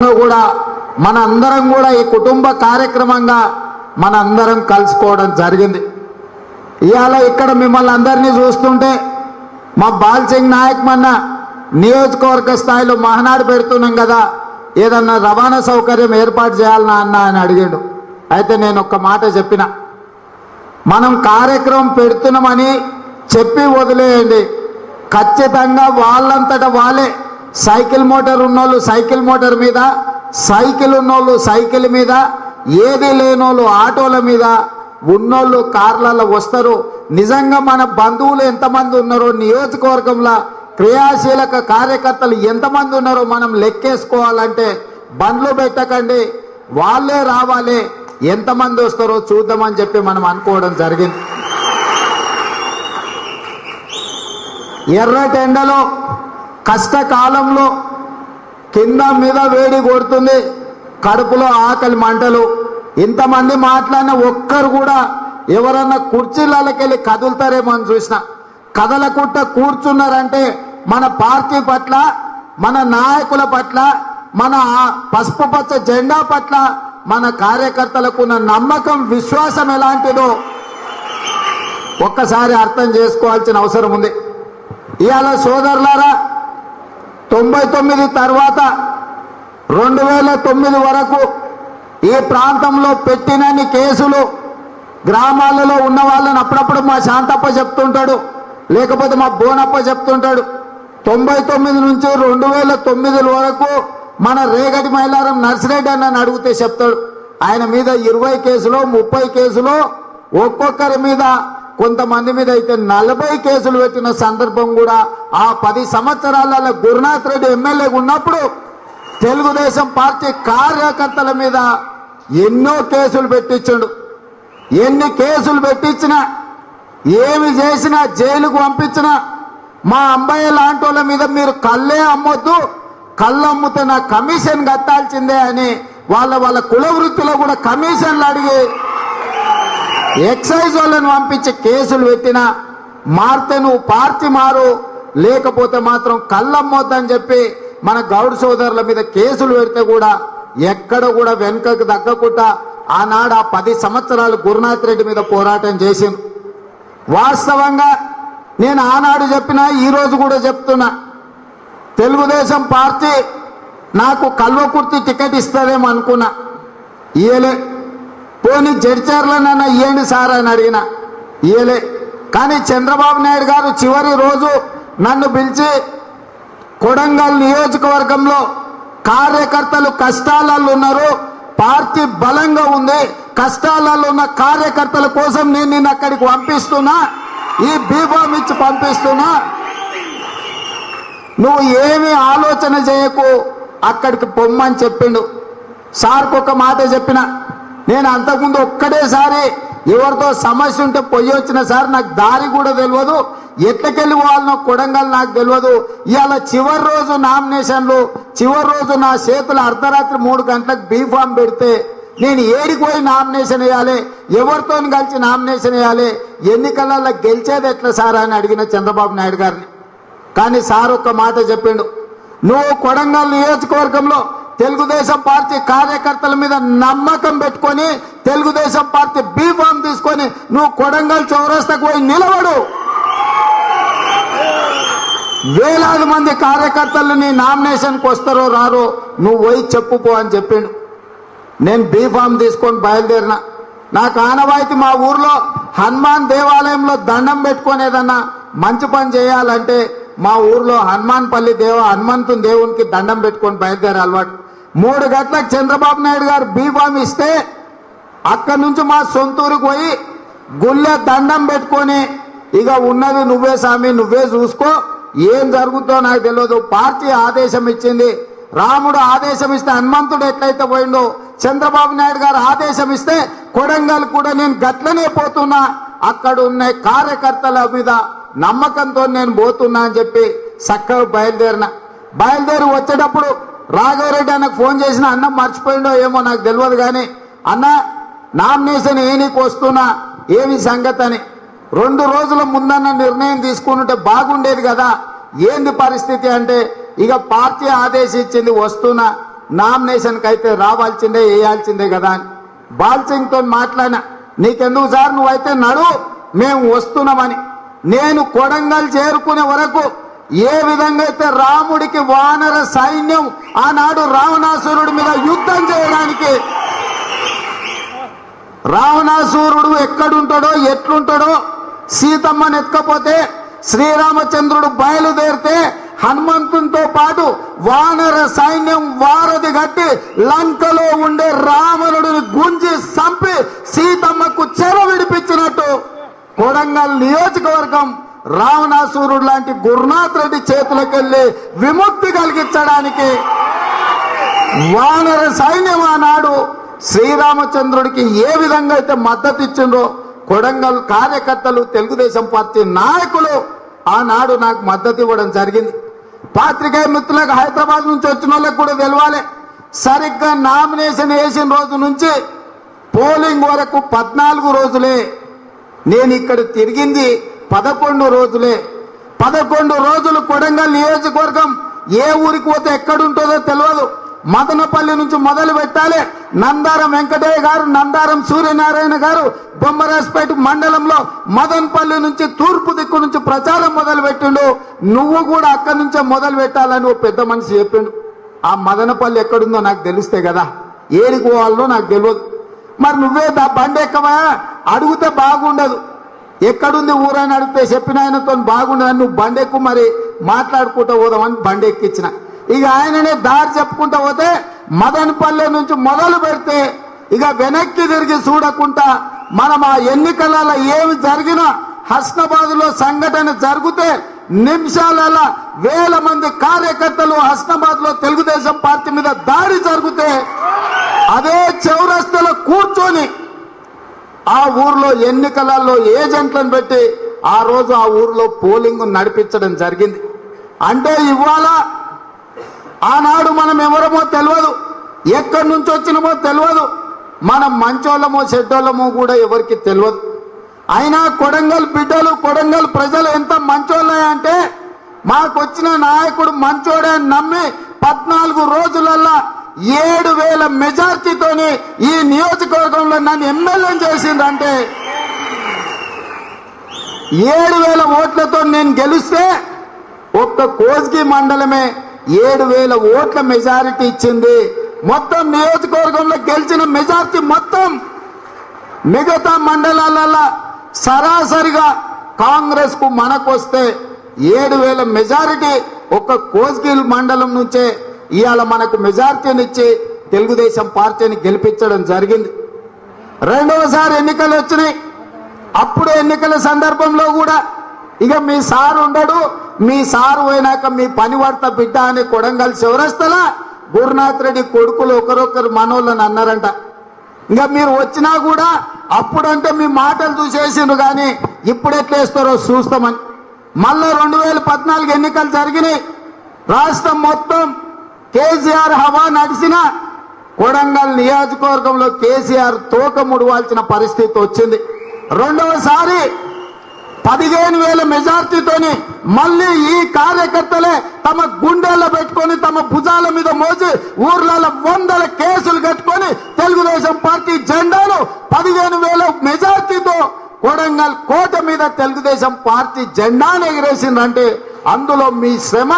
ఉందో కూడా మన అందరం కూడా ఈ కుటుంబ కార్యక్రమంగా మన అందరం కలుసుకోవడం జరిగింది. ఇవాళ ఇక్కడ మిమ్మల్ని అందరినీ చూస్తుంటే మా బాల్సింగ్ నాయక్ మన్న నియోజకవర్గ స్థాయిలో మహానాడు పెడుతున్నాం కదా, ఏదన్నా రవాణా సౌకర్యం ఏర్పాటు చేయాలన్నా అన్న అని అడిగాడు. అయితే నేను ఒక్క మాట చెప్పిన, మనం కార్యక్రమం పెడుతున్నామని చెప్పి వదిలేయండి, ఖచ్చితంగా వాళ్ళంతట వాళ్ళే సైకిల్ మోటార్ ఉన్నోళ్ళు సైకిల్ మోటార్ మీద, సైకిల్ ఉన్నోళ్ళు సైకిల్ మీద, ఏది లేనోళ్ళు ఆటోల మీద, ఉన్నోళ్ళు కార్లలో వస్తారు. నిజంగా మన బంధువులు ఎంతమంది ఉన్నారో, నియోజకవర్గంలో క్రియాశీలక కార్యకర్తలు ఎంతమంది ఉన్నారో మనం లెక్కేసుకోవాలంటే బండ్లు పెట్టకండి, వాళ్ళే రావాలి, ఎంతమంది వస్తారో చూద్దామని చెప్పి మనం అనుకోవడం జరిగింది. ఎర్రటి ఎండలో కష్టకాలంలో కింద మీద వేడి కొడుతుంది, కడుపులో ఆకలి మంటలు, ఇంతమంది మాట్లాడిన ఒక్కరు కూడా ఎవరన్నా కుర్చీలకెళ్ళి కదులుతారేమో అని చూసిన, కదలకుట్ట కూర్చున్నారంటే మన పార్టీ పట్ల, మన నాయకుల పట్ల, మన పసుపు పచ్చ జెండా పట్ల మన కార్యకర్తలకు ఉన్న నమ్మకం విశ్వాసం ఎలాంటిదో ఒక్కసారి అర్థం చేసుకోవాల్సిన అవసరం ఉంది. ఇవాళ సోదరులారా, 99 తర్వాత 2009 వరకు ఈ ప్రాంతంలో పెట్టినన్ని కేసులు గ్రామాలలో ఉన్న వాళ్ళని అప్పుడప్పుడు మా శాంతప్ప చెప్తుంటాడు, లేకపోతే మా బోనప్ప చెప్తుంటాడు. 99 నుంచి 2009 వరకు మన రేగడి మైలారం నర్సిరెడ్డి అన్నని అడిగితే చెప్తాడు, ఆయన మీద 20 కేసులు 30 కేసులు, ఒక్కొక్కరి మీద కొంతమంది మీద అయితే 40 కేసులు పెట్టిన సందర్భం కూడా ఆ 10 సంవత్సరాలలో గురునాథ్ రెడ్డి ఎమ్మెల్యే ఉన్నప్పుడు తెలుగుదేశం పార్టీ కార్యకర్తల మీద ఎన్నో కేసులు పెట్టించాడు. ఎన్ని కేసులు పెట్టించినా, ఏమి చేసినా, జైలుకు పంపించినా మా అంబయ్య లాంటి వాళ్ళ మీద మీరు కళ్ళే అమ్మొద్దు, కళ్ళు అమ్ముతే నా కమిషన్ కట్టాల్సిందే అని వాళ్ళ కుల వృత్తిలో కూడా కమిషన్లు అడిగి ఎక్సైజ్ వాళ్ళని పంపించి కేసులు పెట్టినా, మారితే నువ్వు పార్టీ మారు, లేకపోతే మాత్రం కళ్ళమ్మొద్దని చెప్పి మన గౌడ్ సోదరుల మీద కేసులు పెడితే కూడా ఎక్కడ కూడా వెనుకకు తగ్గకుండా ఆనాడు ఆ 10 సంవత్సరాలు గురునాథ్ రెడ్డి మీద పోరాటం చేసింది. వాస్తవంగా నేను ఆనాడు చెప్పినా, ఈరోజు కూడా చెప్తున్నా, తెలుగుదేశం పార్టీ నాకు కల్వకుర్తి టికెట్ ఇస్తుందేమో అనుకున్నా, ఇయ్యలే. పోనీ జడ్చర్లనన్నా ఇయ్యండి సార్ అని అడిగిన, ఇయ్యలే. కానీ చంద్రబాబు నాయుడు గారు చివరి రోజు నన్ను పిలిచి కొడంగల్ నియోజకవర్గంలో కార్యకర్తలు కష్టాలలో ఉన్నారు, పార్టీ బలంగా ఉంది, కష్టాలలో ఉన్న కార్యకర్తల కోసం నేను నిన్ను అక్కడికి పంపిస్తున్నా, ఈ బీఫామ్ ఇచ్చి పంపిస్తున్నా, నువ్వు ఏమీ ఆలోచన చేయకు, అక్కడికి పొమ్మని చెప్పిండు. సార్కు ఒక మాట చెప్పిన, నేను అంతకుముందు ఒక్కడేసారి ఎవరితో సమస్య ఉంటే పొయ్యి వచ్చిన సార్, నాకు దారి కూడా తెలియదు, ఎట్లకెళ్ళి వాళ్ళనో కొడంగల్ నాకు తెలియదు. ఇవాళ చివరి రోజు నామినేషన్లు, చివరి రోజు నా చేతులు అర్ధరాత్రి 3 గంటలకు బీఫామ్ పెడితే నేను ఏడికి పోయి నామినేషన్ వేయాలి, ఎవరితో కలిసి నామినేషన్ వేయాలి, ఎన్నికలలో గెలిచేది ఎట్లా సార్ అని అడిగిన చంద్రబాబు నాయుడు గారిని. కానీ సార్ ఒక్క మాట చెప్పిండు, నువ్వు కొడంగల్ నియోజకవర్గంలో తెలుగుదేశం పార్టీ కార్యకర్తల మీద నమ్మకం పెట్టుకొని తెలుగుదేశం పార్టీ బీఫామ్ తీసుకొని నువ్వు కొడంగల్ చౌరస్తాకు పోయి నిలబడు, వేలాది మంది కార్యకర్తలు నీ నామినేషన్కి వస్తారో రారో నువ్వు పోయి చెప్పుకో అని చెప్పిండు. నేను బీఫామ్ తీసుకొని బయలుదేరిన. నాకు ఆనవాయితీ మా ఊర్లో హనుమాన్ దేవాలయంలో దండం పెట్టుకునేదన్నా మంచి పని చేయాలంటే మా ఊర్లో హనుమాన్పల్లి హనుమంతుని దేవునికి దండం పెట్టుకొని బయలుదేరే అలవాటు. 3 గంటలకు చంద్రబాబు నాయుడు గారు బీఫామ్ ఇస్తే అక్కడి నుంచి మా సొంతూరుకు పోయి గుళ్ళె దండం పెట్టుకొని, ఇక ఉన్నది నువ్వే స్వామి, నువ్వే చూసుకో, ఏం జరుగుతుందో నాకు తెలియదు, పార్టీ ఆదేశం ఇచ్చింది, రాముడు ఆదేశం ఇస్తే హనుమంతుడు ఎట్లయితే పోయిండో చంద్రబాబు నాయుడు గారు ఆదేశం ఇస్తే కొడంగల్ కూడా నేను గట్లనే పోతున్నా, అక్కడ ఉన్న కార్యకర్తల మీద నమ్మకంతో నేను పోతున్నా అని చెప్పి చక్కగా బయలుదేరి వచ్చేటప్పుడు రాఘవరెడ్డి అన్నకు ఫోన్ చేసిన, అన్న మర్చిపోయిండో ఏమో నాకు తెలియదు కానీ అన్న నామినేషన్ ఏనికి వస్తున్నా, ఏమి సంగతి అని 2 రోజుల ముందన్న నిర్ణయం తీసుకుంటే బాగుండేది కదా, ఏంది పరిస్థితి అంటే ఇక పార్టీ ఆదేశించింది వస్తున్నా, నామినేషన్కి అయితే రావాల్సిందే, వేయాల్సిందే కదా అని బాల్సింగ్తో మాట్లాడినా. నీకెందుకు సార్, నువ్వైతే నడు, మేము వస్తున్నామని. నేను కొడంగల్ చేరుకునే వరకు ఏ విధంగా అయితే రాముడికి వానర సైన్యం ఆనాడు రావణాసురుడి మీద యుద్ధం చేయడానికి, రావణాసురుడు ఎక్కడుంటాడో ఎట్లుంటాడో సీతమ్మని ఎత్తుకపోతే శ్రీరామచంద్రుడు బయలుదేరితే హనుమంతునితో పాటు వానర సైన్యం వారధి కట్టి లంకలో ఉండే రావణుడిని గుంజి చంపి సీతమ్మకు చెర విడిపించినట్టు కొడంగల్ నియోజకవర్గం రావణాసురుడు లాంటి గురునాథ్ రెడ్డి చేతులకెళ్ళి విముక్తి కలిగించడానికి వానర సైన్యం ఆనాడు శ్రీరామచంద్రుడికి ఏ విధంగా అయితే మద్దతు ఇచ్చిండ్రో కొడంగల్ కార్యకర్తలు, తెలుగుదేశం పార్టీ నాయకులు ఆనాడు నాకు మద్దతు ఇవ్వడం జరిగింది. పాత్రికేయ మిత్రులకు, హైదరాబాద్ నుంచి వచ్చిన వాళ్ళకి కూడా తెలవాలి, సరిగ్గా నామినేషన్ వేసిన రోజు నుంచి పోలింగ్ వరకు 14 రోజులే. నేను ఇక్కడ తిరిగింది 11 రోజులే. 11 రోజులు కొడంగల్ నియోజకవర్గం ఏ ఊరికి పోతే ఎక్కడుంటుందో తెలియదు. మదనపల్లి నుంచి మొదలు పెట్టాలి. నందారం వెంకటయ్య గారు, నందారం సూర్యనారాయణ గారు బొమ్మరాజ్పేట మండలంలో మదనపల్లి నుంచి తూర్పు దిక్కు నుంచి ప్రచారం మొదలు పెట్టిండు. నువ్వు కూడా అక్కడి నుంచే మొదలు పెట్టాలని ఓ పెద్ద మనిషి చెప్పిండు. ఆ మదనపల్లి ఎక్కడుందో నాకు తెలిస్తే కదా, ఏడికి పోవాలో నాకు తెలియదు. మరి నువ్వే బండి ఎక్కవా అడిగితే బాగుండదు. ఎక్కడుంది ఊరని అడిగితే చెప్పిన ఆయనతో బాగుండదని నువ్వు బండి ఎక్కువ మరి మాట్లాడుకుంటూ పోదామని బండి ఎక్కించిన. ఇక ఆయననే దారి చెప్పుకుంటూ పోతే మదనపల్లె నుంచి మొదలు పెడితే ఇక వెనక్కి తిరిగి చూడకుండా మనం ఆ ఎన్నికలలో ఏమి జరిగినా హస్నాబాద్ లో సంఘటన జరిగితే నిమిషాలలో వేల మంది కార్యకర్తలు హస్నాబాద్ లో తెలుగుదేశం పార్టీ మీద దాడి జరిగితే అదే చౌరస్తాలో కూర్చొని ఆ ఊర్లో ఎన్నికలలో ఏజెంట్లను పెట్టి ఆ రోజు ఆ ఊర్లో పోలింగ్ నడిపించడం జరిగింది. అంటే ఇవాళ ఆనాడు మనం ఎవరమో తెలియదు, ఎక్కడి నుంచి వచ్చినమో తెలియదు, మనం మంచోళ్ళమో చెడ్డోళ్ళమో కూడా ఎవరికి తెలియదు. అయినా కొడంగల్ బిడ్డలు, కొడంగల్ ప్రజలు ఎంత మంచోళ్ళే అంటే మాకొచ్చిన నాయకుడు మంచోడే అని నమ్మి 14 రోజులల్లా 7,000 మెజార్టీతోని ఈ నియోజకవర్గంలో నన్ను ఎమ్మెల్యేని చేసిందంటే 7,000 ఓట్లతో నేను గెలిస్తే ఒక్క కోస్గి మండలమే 7,000 ఓట్ల మెజారిటీ ఇచ్చింది. మొత్తం నియోజకవర్గంలో గెలిచిన మెజార్టీ మొత్తం మిగతా మండలాలలో సరాసరిగా కాంగ్రెస్ కు మనకు వస్తే 7,000 మెజారిటీ ఒక్క కోస్గిల్ మండలం నుంచే ఇవాళ మనకు మెజార్టీనిచ్చి తెలుగుదేశం పార్టీని గెలిపించడం జరిగింది. రెండవసారి ఎన్నికలు వచ్చినాయి. అప్పుడు ఎన్నికల సందర్భంలో కూడా ఇక మీ సారు ఉండడు, మీ సారు పోయినాక మీ పని వార్త బిడ్డ అని కొడంగల్ చౌరస్తలా గురునాథ్ రెడ్డి కొడుకులు ఒకరొకరు మనోళ్ళని అన్నారంట. ఇంకా మీరు వచ్చినా కూడా అప్పుడంటే మీ మాటలు చూసేసిండ్రు, కానీ ఇప్పుడు ఎట్లేస్తారో చూస్తామని. మళ్ళా 2014 ఎన్నికలు జరిగినాయి. రాష్ట్రం మొత్తం కేసీఆర్ హవా నడిచిన కొడంగల్ నియోజకవర్గంలో కేసీఆర్ తోక ముడవాల్సిన పరిస్థితి వచ్చింది. రెండవసారి 15,000 మెజార్టీతోని మళ్ళీ ఈ కార్యకర్తలే తమ గుండెల్లో పెట్టుకొని తమ భుజాల మీద మోసి ఊర్లలో 100 కేసులు కట్టుకొని తెలుగుదేశం పార్టీ జెండాను 15,000 మెజార్టీతో కొడంగల్ కోట మీద తెలుగుదేశం పార్టీ జెండాను ఎగిరేసిందంటే అందులో మీ శ్రమ,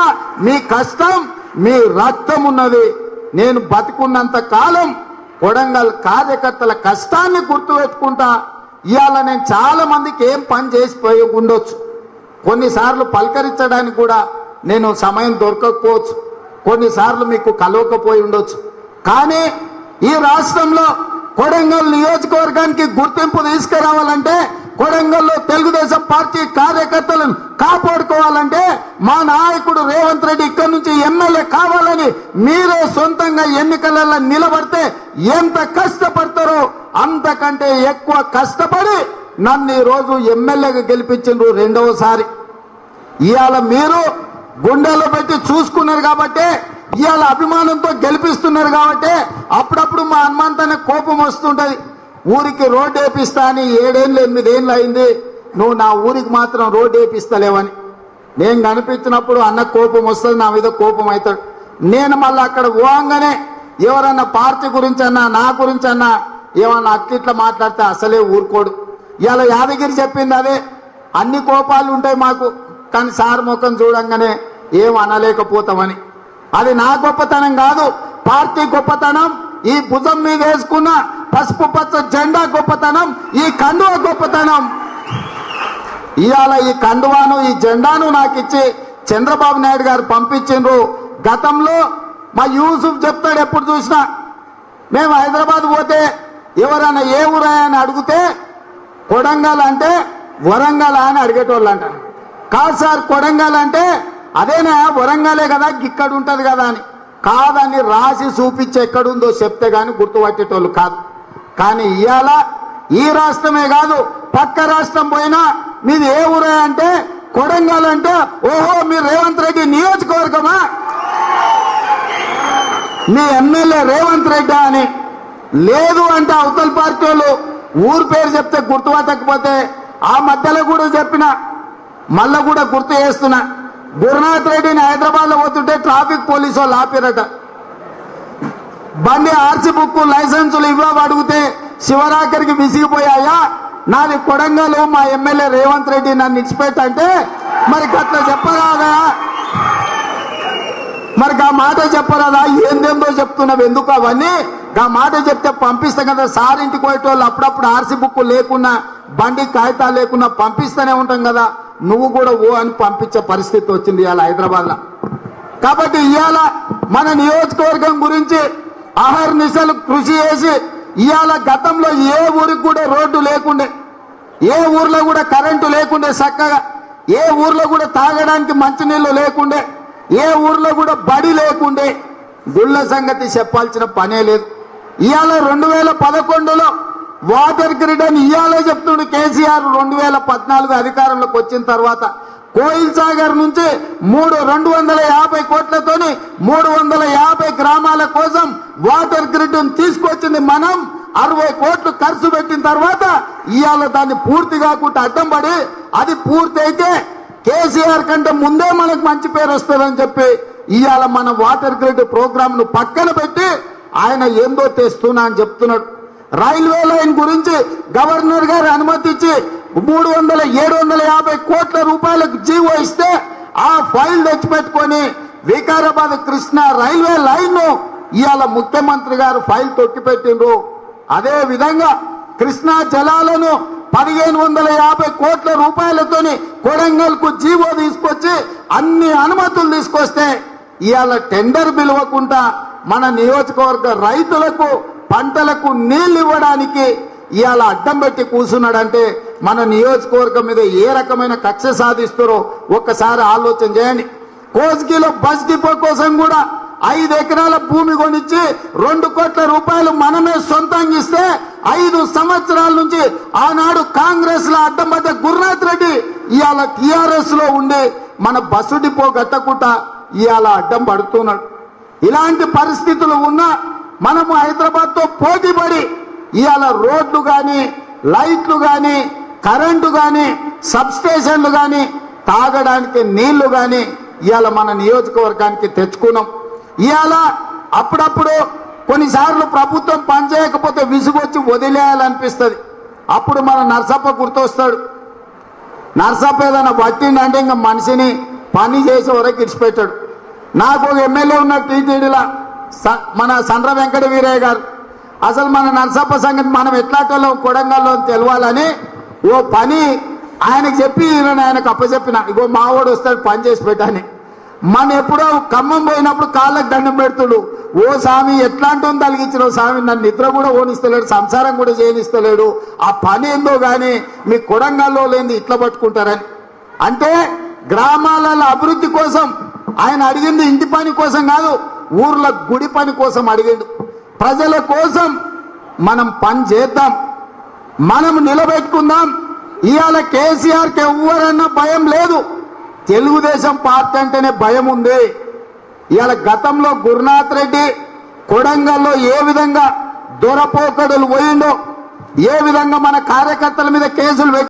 మీ కష్టం, మీ రక్తం ఉన్నది. నేను బతికున్నంత కాలం కొడంగల్ కార్యకర్తల కష్టాన్ని గుర్తుపెట్టుకుంటా. ఇవాళ నేను చాలా మందికి ఏం పని చేసిపోయి ఉండొచ్చు, కొన్నిసార్లు పలకరించడానికి కూడా నేను సమయం దొరకకపోవచ్చు, కొన్నిసార్లు మీకు కలవకపోయి ఉండొచ్చు. కానీ ఈ రాష్ట్రంలో కొడంగల్ నియోజకవర్గానికి గుర్తింపు తీసుకురావాలంటే, కొడంగల్లో తెలుగుదేశం పార్టీ కార్యకర్తలను కాపాడుకోవాలంటే మా నాయకుడు రేవంత్ రెడ్డి ఇక్కడి నుంచి ఎమ్మెల్యే కావాలని మీరే సొంతంగా ఎన్నికలలో నిలబడితే ఎంత కష్టపడతారో అంతకంటే ఎక్కువ కష్టపడి నన్ను ఈ రోజు ఎమ్మెల్యేగా గెలిపించిండ్రు రెండవసారి. ఇవాళ మీరు గుండెల్లో పెట్టి చూసుకున్నారు కాబట్టి, ఇవాళ అభిమానంతో గెలిపిస్తున్నారు కాబట్టి అప్పుడప్పుడు మా హనుమంతనే కోపం వస్తుంటది. ఊరికి రోడ్డు వేపిస్తా అని 7 ఏళ్ళు 8 ఏళ్ళు అయింది, నువ్వు నా ఊరికి మాత్రం రోడ్డు వేపిస్తలేవని. నేను కనిపించినప్పుడు అన్న కోపం వస్తుంది, నా మీద కోపం అవుతాడు. నేను మళ్ళీ అక్కడ పోగానే ఎవరన్నా పార్టీ గురించి అన్నా నా గురించి అన్నా ఏమన్నా అట్లిట్లా మాట్లాడితే అసలే ఊరుకోడు. ఇలా యాదగిరి చెప్పింది అదే, అన్ని కోపాలు ఉంటాయి మాకు, కానీ సార్ ముఖం చూడంగానే ఏం అనలేకపోతామని. అది నా గొప్పతనం కాదు, పార్టీ గొప్పతనం, ఈ భుజం మీద వేసుకున్న పసుపు పచ్చ జెండా గొప్పతనం, ఈ కండువ గొప్పతనం. ఇవాళ ఈ కండువాను ఈ జెండాను నాకు ఇచ్చి చంద్రబాబు నాయుడు గారు పంపించిండ్రు. గతంలో మా యూసుఫ్ చెప్తాడు, ఎప్పుడు చూసినా మేము హైదరాబాద్ పోతే ఎవరైనా ఏ ఊరా అని అడిగితే కొడంగల్ అంటే వరంగల్ అని అడిగేటోళ్ళు అంట. కాదు సార్, కొడంగల్ అంటే అదేనా వరంగలే కదా, ఇక్కడ ఉంటది కదా అని. కాదని రాసి చూపించి ఎక్కడుందో చెప్తే గాని గుర్తుపట్టేటోళ్ళు కాదు. కానీ ఇవాళ ఈ రాష్ట్రమే కాదు, పక్క రాష్ట్రం పోయినా మీది ఏ ఊరే అంటే కొడంగల్ అంటే ఓహో మీరు రేవంత్ రెడ్డి నియోజకవర్గమా, మీ ఎమ్మెల్యే రేవంత్ రెడ్డి అని. లేదు అంటే అవతల పార్టీ వాళ్ళు ఊరు పేరు చెప్తే గుర్తుపట్టకపోతే ఆ మధ్యలో కూడా చెప్పిన, మళ్ళా కూడా గుర్తు చేస్తున్నా. గురునాథ్ రెడ్డిని హైదరాబాద్ లో పోతుంటే ట్రాఫిక్ పోలీసు వాళ్ళు ఆపిరట. బండి ఆర్సీ బుక్ లైసెన్సులు ఇవ్వవు అడిగితే శివరాకరికి విసిగిపోయాయా, నాది కొడంగల్, మా ఎమ్మెల్యే రేవంత్ రెడ్డి నన్ను ఇచ్చిపెట్టంటే మరి గట్లా చెప్పరాదా, మరి గా మాట చెప్పరాదా, ఏందేందో చెప్తున్నావు ఎందుకు అవన్నీ, గా మాట చెప్తే పంపిస్తాం కదా. సార్ ఇంటికి పోయేటోళ్ళు అప్పుడప్పుడు ఆర్సీ బుక్ లేకున్నా బండి కాగితాలు లేకున్నా పంపిస్తూనే ఉంటాం కదా, నువ్వు కూడా ఓ అని పంపించే పరిస్థితి వచ్చింది ఇవాళ హైదరాబాద్లో. కాబట్టి ఇవాళ మన నియోజకవర్గం గురించి అహర్నిశలు కృషి చేసి ఇవాళ గతంలో ఏ ఊరికి కూడా రోడ్డు లేకుండే, ఏ ఊర్లో కూడా కరెంటు లేకుండే చక్కగా, ఏ ఊర్లో కూడా తాగడానికి మంచినీళ్ళు లేకుండే, ఏ ఊర్లో కూడా బడి లేకుండే, గుళ్ళ సంగతి చెప్పాల్సిన పనే లేదు. ఇవాళ 2011లో వాటర్ గ్రిడ్ అని ఇవాళే చెప్తుండే కేసీఆర్. 2014 అధికారంలోకి వచ్చిన తర్వాత కోయిల్ సాగర్ నుంచి 250 కోట్లతోని 350 గ్రామాల కోసం వాటర్ గ్రిడ్ తీసుకొచ్చింది మనం. 60 కోట్లు ఖర్చు పెట్టిన తర్వాత ఇవాళ దాన్ని పూర్తి కాకుండా అడ్డం పడి, అది పూర్తి అయితే కేసీఆర్ కంటే ముందే మనకు మంచి పేరు వస్తుందని చెప్పి ఇవాళ మన వాటర్ గ్రిడ్ ప్రోగ్రామ్ ను పక్కన పెట్టి ఆయన ఏందో తెస్తున్నా అని చెప్తున్నాడు. రైల్వే లైన్ గురించి గవర్నర్ గారు అనుమతి ఇచ్చి 750 కోట్ల రూపాయలకు జీవో ఇస్తే ఆ ఫైల్ తెచ్చిపెట్టుకొని వికారాబాద్ కృష్ణా రైల్వే లైన్ ను ఇవాళ ముఖ్యమంత్రి గారు ఫైల్ తొక్కిపెట్టిండ్రు. అదే విధంగా కృష్ణా జలాలను 1550 కోట్ల రూపాయలతోని కొడంగల్ కు జీవో తీసుకొచ్చి అన్ని అనుమతులు తీసుకొస్తే ఇవాళ టెండర్ పిలవకుండా మన నియోజకవర్గ రైతులకు పంటలకు నీళ్లు ఇవ్వడానికి ఇవాళ అడ్డం పెట్టి కూర్చున్నాడంటే మన నియోజకవర్గం మీద ఏ రకమైన కక్ష సాధిస్తారో ఒక్కసారి ఆలోచన చేయండి. కోస్గిలో బస్ డిపో కోసం కూడా 5 ఎకరాల భూమి కొనిచ్చి 2 కోట్ల రూపాయలు మనమే సొంతంగా ఇస్తే 5 సంవత్సరాల నుంచి ఆనాడు కాంగ్రెస్ లో అడ్డం పడ్డ గురునాథ్ రెడ్డి ఇవాళ టిఆర్ఎస్ లో ఉండి మన బస్సు డిపో కట్టకుండా ఇవాళ అడ్డం పడుతున్నాడు. ఇలాంటి పరిస్థితులు ఉన్నా మనము హైదరాబాద్ తో పోటీ పడి ఇవాళ రోడ్లు కానీ లైట్లు కానీ కరెంటు కానీ సబ్ స్టేషన్లు కానీ తాగడానికి నీళ్లు కానీ ఇవాళ మన నియోజకవర్గానికి తెచ్చుకున్నాం. ఇవాళ అప్పుడప్పుడు కొన్నిసార్లు ప్రభుత్వం పనిచేయకపోతే విసుగొచ్చి వదిలేయాలనిపిస్తుంది. అప్పుడు మన నర్సప్ప గుర్తొస్తాడు. నర్సప్ప ఏదైనా పట్టిండంటే ఇంకా మనిషిని పని చేసే వరకు ఇడిచిపెట్టాడు. నాకు ఒక ఎమ్మెల్యే ఉన్న టీటీడీలా మన సండ్ర వెంకట వీరయ్య గారు. అసలు మన నర్సప్ప సంగతి మనం ఎట్లాటోళ్ళం కొడంగల్లో తెలవాలని ఓ పని ఆయనకు చెప్పి ఆయనకు అప్పచెప్పిన, ఇగో మావాడు వస్తాడు పని చేసి పెట్టని. మన ఎప్పుడో ఖమ్మం పోయినప్పుడు కాళ్ళకు దండం పెడుతుడు, ఓ స్వామి ఎట్లాంటి తలిగించిన స్వామి, నన్ను నిద్ర కూడా ఓనిస్తలేడు, సంసారం కూడా చేయనిస్తలేడు, ఆ పని ఏందో కానీ మీ కొడంగల్లో లేని ఇట్లా పట్టుకుంటారని. అంటే గ్రామాలలో అభివృద్ధి కోసం ఆయన అడిగింది ఇంటి పని కోసం కాదు, ఊర్ల గుడి పని కోసం అడిగిండు. ప్రజల కోసం మనం పని చేద్దాం, మనం నిలబెట్టుకుందాం. ఇవాళ కేసీఆర్కి ఎవరన్నా భయం లేదు, తెలుగుదేశం పార్టీ అంటేనే భయం ఉంది. ఇవాళ గతంలో గురునాథ్ రెడ్డి కొడంగల్లో ఏ విధంగా దొరపోకడులు పోయిండో, ఏ విధంగా మన కార్యకర్తల మీద కేసులు